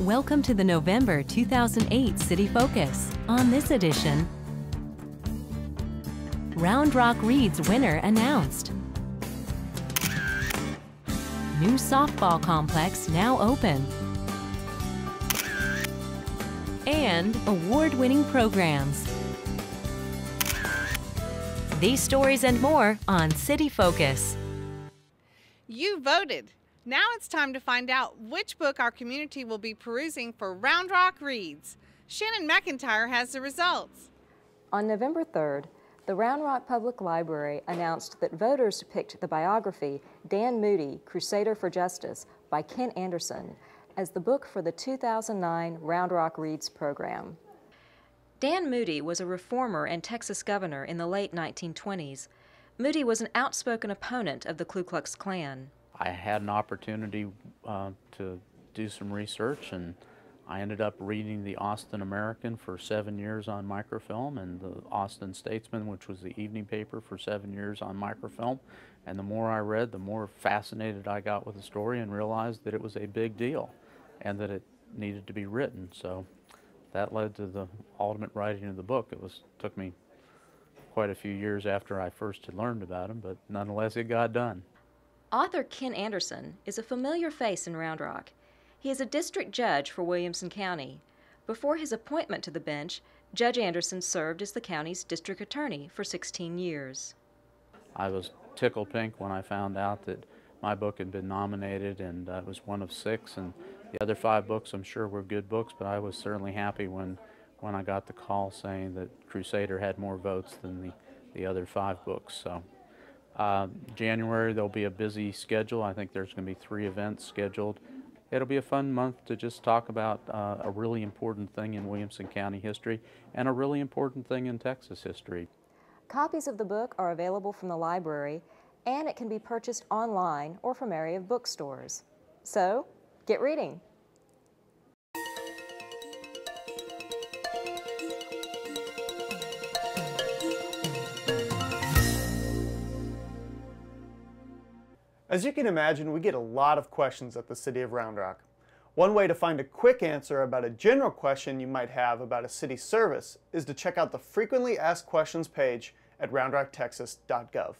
Welcome to the November 2008 City Focus. On this edition, Round Rock Reads winner announced. New softball complex now open. And award-winning programs. These stories and more on City Focus. You voted. Now it's time to find out which book our community will be perusing for Round Rock Reads. Shannon McIntyre has the results. On November 3rd, the Round Rock Public Library announced that voters picked the biography Dan Moody, Crusader for Justice by Ken Anderson as the book for the 2009 Round Rock Reads program. Dan Moody was a reformer and Texas governor in the late 1920s. Moody was an outspoken opponent of the Ku Klux Klan. I had an opportunity to do some research, and I ended up reading the Austin American for 7 years on microfilm and the Austin Statesman, which was the evening paper, for 7 years on microfilm. And the more I read, the more fascinated I got with the story and realized that it was a big deal and that it needed to be written. So that led to the ultimate writing of the book. Took me quite a few years after I first had learned about him, but nonetheless it got done. Author Ken Anderson is a familiar face in Round Rock. He is a district judge for Williamson County. Before his appointment to the bench, Judge Anderson served as the county's district attorney for 16 years. I was tickled pink when I found out that my book had been nominated, and it was one of 6, and the other 5 books I'm sure were good books, but I was certainly happy when I got the call saying that Crusader had more votes than the other 5 books. So January there'll be a busy schedule. I think there's going to be 3 events scheduled. It'll be a fun month to just talk about a really important thing in Williamson County history and a really important thing in Texas history. Copies of the book are available from the library, and it can be purchased online or from area bookstores. So, get reading. As you can imagine, we get a lot of questions at the City of Round Rock. One way to find a quick answer about a general question you might have about a city service is to check out the Frequently Asked Questions page at roundrocktexas.gov.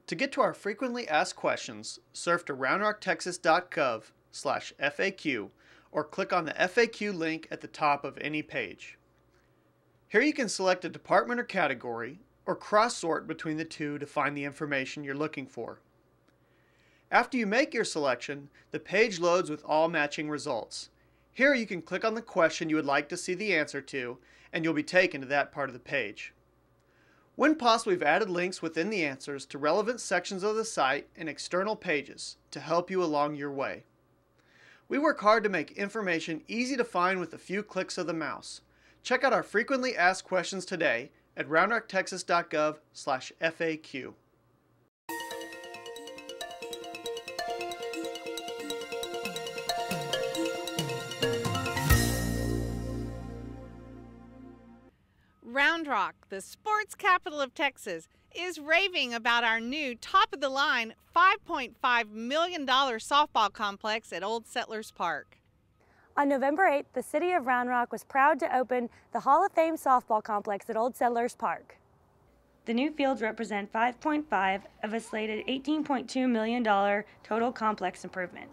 To get to our Frequently Asked Questions, surf to roundrocktexas.gov/FAQ or click on the FAQ link at the top of any page. Here you can select a department or category, or cross-sort between the two to find the information you're looking for. After you make your selection, the page loads with all matching results. Here you can click on the question you would like to see the answer to, and you'll be taken to that part of the page. When possible, we've added links within the answers to relevant sections of the site and external pages to help you along your way. We work hard to make information easy to find with a few clicks of the mouse. Check out our Frequently Asked Questions today at roundrocktexas.gov/FAQ. Round Rock, the sports capital of Texas, is raving about our new top-of-the-line $5.5 million softball complex at Old Settlers Park. On November 8th, the City of Round Rock was proud to open the Hall of Fame softball complex at Old Settlers Park. The new fields represent 5.5 of a slated $18.2 million total complex improvement.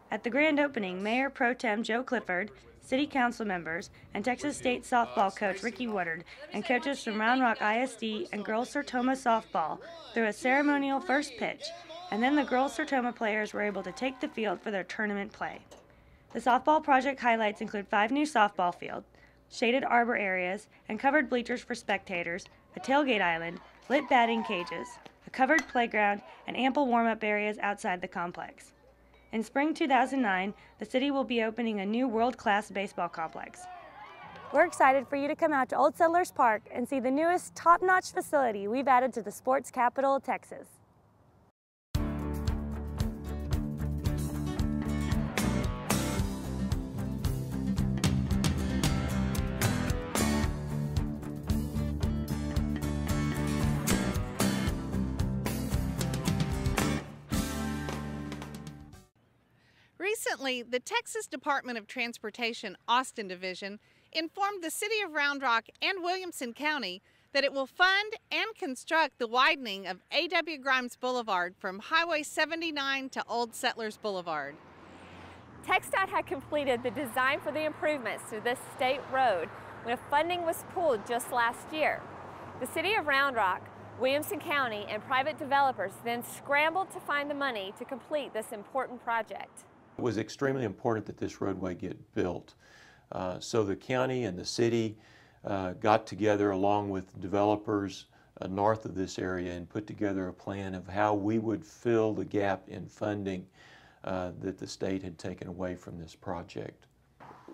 At the grand opening, Mayor Pro Tem Joe Clifford, City Council members, and Texas State softball coach Ricky Woodard and coaches from Round Rock ISD and Girls Sertoma softball threw a ceremonial first pitch, and then the Girls Sertoma players were able to take the field for their tournament play. The softball project highlights include 5 new softball fields, shaded arbor areas, and covered bleachers for spectators, a tailgate island, lit batting cages, a covered playground, and ample warm-up areas outside the complex. In spring 2009, the city will be opening a new world-class baseball complex. We're excited for you to come out to Old Settlers Park and see the newest top-notch facility we've added to the sports capital of Texas. Recently, the Texas Department of Transportation Austin Division informed the City of Round Rock and Williamson County that it will fund and construct the widening of A.W. Grimes Boulevard from Highway 79 to Old Settlers Boulevard. TxDOT had completed the design for the improvements to this state road when funding was pulled just last year. The City of Round Rock, Williamson County, and private developers then scrambled to find the money to complete this important project. It was extremely important that this roadway get built. So the county and the city got together along with developers north of this area and put together a plan of how we would fill the gap in funding that the state had taken away from this project.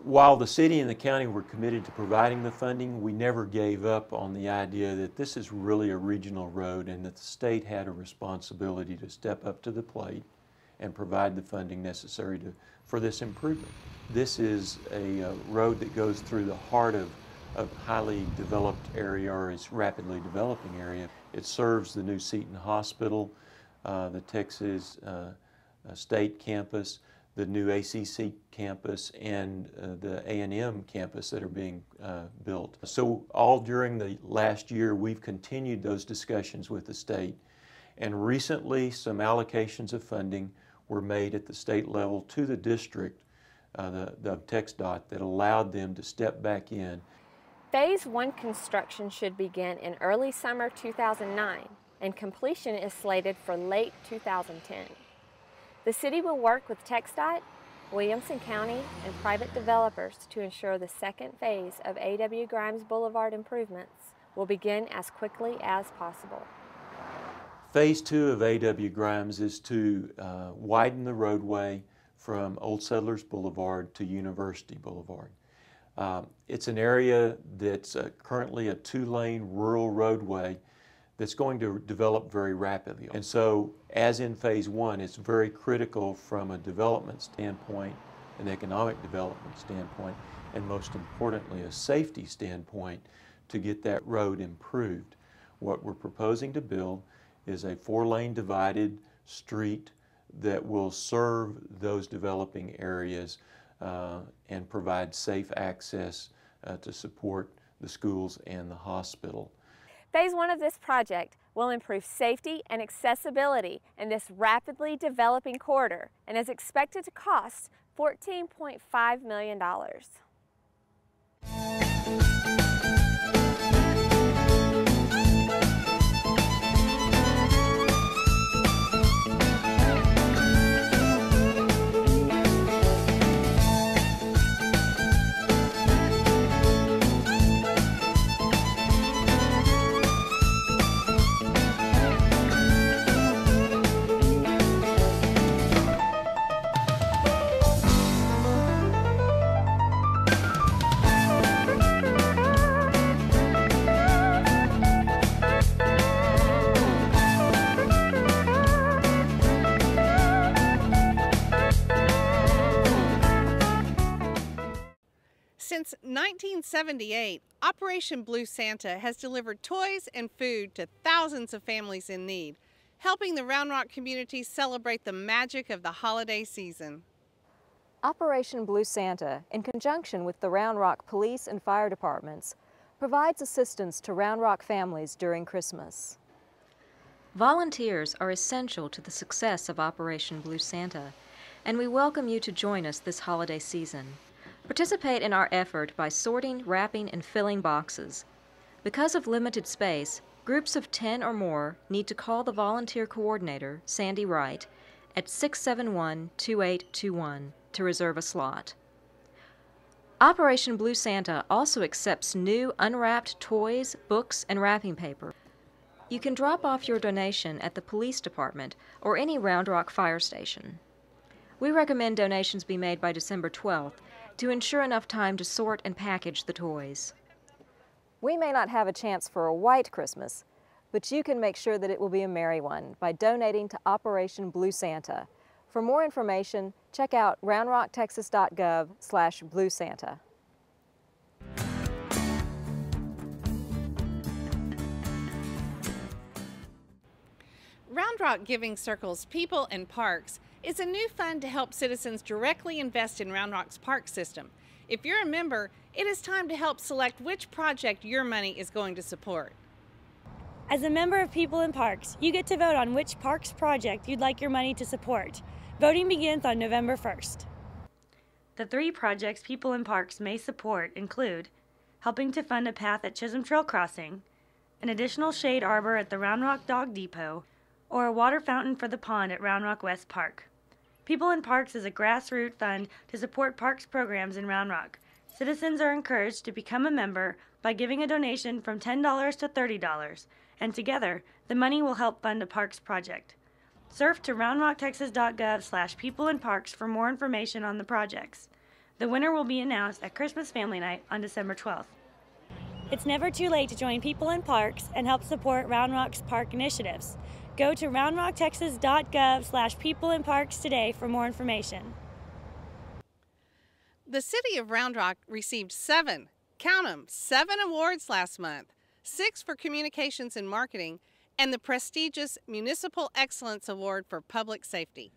While the city and the county were committed to providing the funding, we never gave up on the idea that this is really a regional road and that the state had a responsibility to step up to the plate and provide the funding necessary for this improvement. This is a road that goes through the heart of a highly developed area, or its rapidly developing area. It serves the new Seton Hospital, the Texas State campus, the new ACC campus, and the A&M campus that are being built. So all during the last year, we've continued those discussions with the state, and recently some allocations of funding were made at the state level to the district, the TxDOT, that allowed them to step back in. Phase 1 construction should begin in early summer 2009, and completion is slated for late 2010. The city will work with TxDOT, Williamson County, and private developers to ensure the second phase of A.W. Grimes Boulevard improvements will begin as quickly as possible. Phase 2 of A.W. Grimes is to widen the roadway from Old Settlers Boulevard to University Boulevard. It's an area that's currently a 2-lane rural roadway that's going to develop very rapidly. And so, as in Phase 1, it's very critical from a development standpoint, an economic development standpoint, and most importantly, a safety standpoint, to get that road improved. What we're proposing to build is a 4-lane divided street that will serve those developing areas and provide safe access to support the schools and the hospital. Phase 1 of this project will improve safety and accessibility in this rapidly developing corridor and is expected to cost $14.5 million. Since 1978, Operation Blue Santa has delivered toys and food to thousands of families in need, helping the Round Rock community celebrate the magic of the holiday season. Operation Blue Santa, in conjunction with the Round Rock Police and Fire Departments, provides assistance to Round Rock families during Christmas. Volunteers are essential to the success of Operation Blue Santa, and we welcome you to join us this holiday season. Participate in our effort by sorting, wrapping, and filling boxes. Because of limited space, groups of 10 or more need to call the volunteer coordinator, Sandy Wright, at 671-2821 to reserve a slot. Operation Blue Santa also accepts new unwrapped toys, books, and wrapping paper. You can drop off your donation at the police department or any Round Rock fire station. We recommend donations be made by December 12th to ensure enough time to sort and package the toys. We may not have a chance for a white Christmas, but you can make sure that it will be a merry one by donating to Operation Blue Santa. For more information, check out roundrocktexas.gov/Blue Santa. Round Rock Giving Circles People and Parks is a new fund to help citizens directly invest in Round Rock's park system. If you're a member, it is time to help select which project your money is going to support. As a member of People in Parks, you get to vote on which parks project you'd like your money to support. Voting begins on November 1st. The 3 projects People in Parks may support include helping to fund a path at Chisholm Trail Crossing, an additional shade arbor at the Round Rock Dog Depot, or a water fountain for the pond at Round Rock West Park. People in Parks is a grassroots fund to support parks programs in Round Rock. Citizens are encouraged to become a member by giving a donation from $10 to $30, and together, the money will help fund a parks project. Surf to roundrocktexas.gov/peopleinparks for more information on the projects. The winner will be announced at Christmas Family Night on December 12th. It's never too late to join People in Parks and help support Round Rock's park initiatives. Go to roundrocktexas.gov/peopleinparks today for more information. The City of Round Rock received 7, count 'em, 7 awards last month, 6 for communications and marketing, and the prestigious Municipal Excellence Award for Public Safety.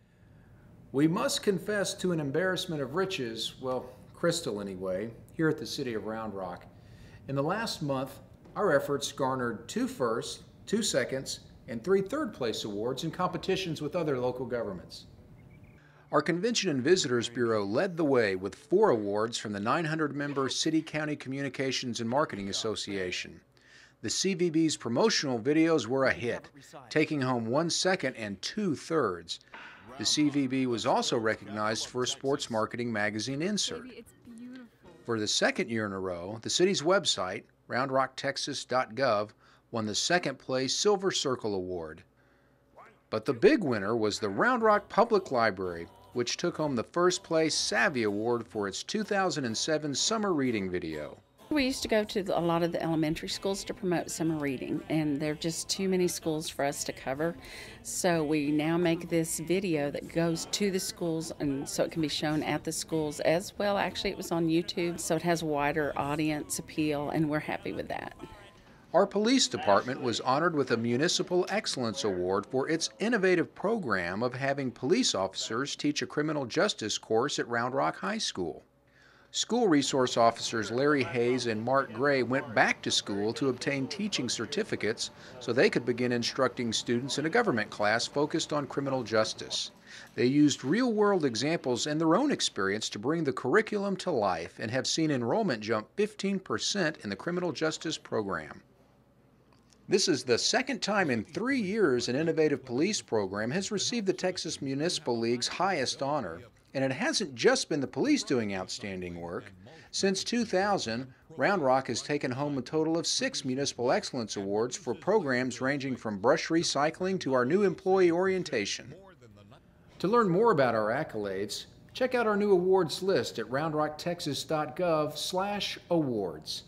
We must confess to an embarrassment of riches, well, Crystal anyway, here at the City of Round Rock. In the last month, our efforts garnered 2 first, 2 seconds, and 3 third-place awards in competitions with other local governments. Our Convention and Visitors Bureau led the way with 4 awards from the 900-member City-County Communications and Marketing Association. The CVB's promotional videos were a hit, taking home 1 second and 2 thirds. The CVB was also recognized for a sports marketing magazine insert. For the 2nd year in a row, the city's website, roundrocktexas.gov, won the 2nd place Silver Circle Award. But the big winner was the Round Rock Public Library, which took home the 1st place Savvy Award for its 2007 summer reading video. We used to go to a lot of the elementary schools to promote summer reading, and there are just too many schools for us to cover. So we now make this video that goes to the schools, and so it can be shown at the schools as well. Actually, it was on YouTube, so it has wider audience appeal, and we're happy with that. Our police department was honored with a Municipal Excellence Award for its innovative program of having police officers teach a criminal justice course at Round Rock High School. School resource officers Larry Hayes and Mark Gray went back to school to obtain teaching certificates so they could begin instructing students in a government class focused on criminal justice. They used real-world examples and their own experience to bring the curriculum to life and have seen enrollment jump 15% in the criminal justice program. This is the 2nd time in 3 years an innovative police program has received the Texas Municipal League's highest honor. And it hasn't just been the police doing outstanding work. Since 2000, Round Rock has taken home a total of 6 Municipal Excellence Awards for programs ranging from brush recycling to our new employee orientation. To learn more about our accolades, check out our new awards list at roundrocktexas.gov/awards.